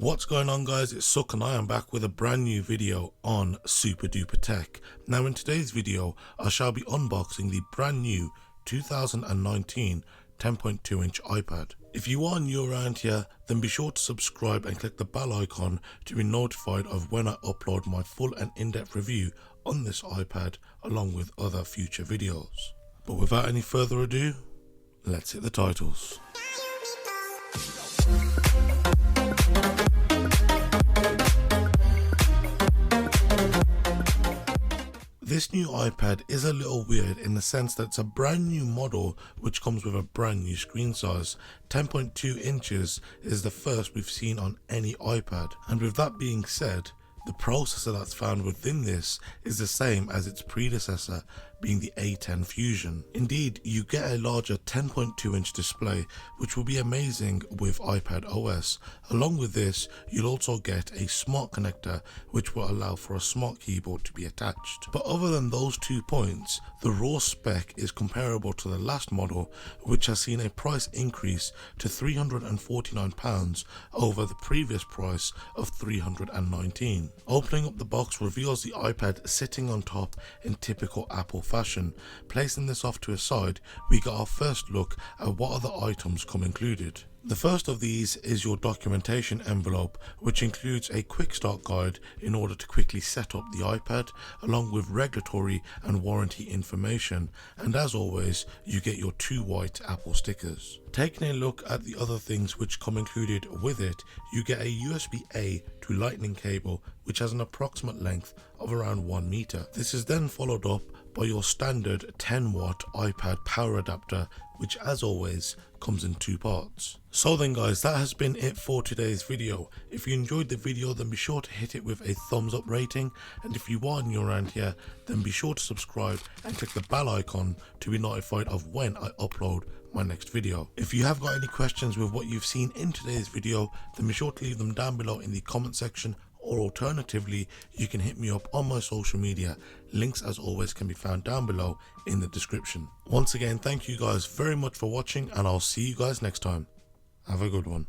What's going on, guys? It's Suk and I am back with a brand new video on Super Duper Tech. Now in today's video I shall be unboxing the brand new 2019 10.2 inch iPad. If you are new around here, then be sure to subscribe and click the bell icon to be notified of when I upload my full and in-depth review on this iPad along with other future videos. But without any further ado, let's hit the titles. This new iPad is a little weird in the sense that it's a brand new model which comes with a brand new screen size. 10.2 inches is the first we've seen on any iPad, and with that being said, the processor that's found within this is the same as its predecessor, being the A10 Fusion. Indeed, you get a larger 10.2 inch display, which will be amazing with iPad OS. Along with this, you'll also get a smart connector, which will allow for a smart keyboard to be attached. But other than those 2 points, the raw spec is comparable to the last model, which has seen a price increase to £349 over the previous price of $319. Opening up the box reveals the iPad sitting on top in typical Apple fashion. Placing this off to a side, we get our first look at what other items come included. The first of these is your documentation envelope, which includes a quick start guide in order to quickly set up the iPad, along with regulatory and warranty information, and as always you get your 2 white Apple stickers. Taking a look at the other things which come included with it, you get a USB-A to Lightning cable which has an approximate length of around 1 meter. This is then followed up by your standard 10 watt iPad power adapter, which as always comes in 2 parts. So then guys, that has been it for today's video. If you enjoyed the video, then be sure to hit it with a thumbs up rating, and if you are new around here, then be sure to subscribe and click the bell icon to be notified of when I upload my next video. If you have got any questions with what you've seen in today's video, then be sure to leave them down below in the comment section, or alternatively you can hit me up on my social media. Links as always can be found down below in the description. Once again, thank you guys very much for watching, and I'll see you guys next time. Have a good one.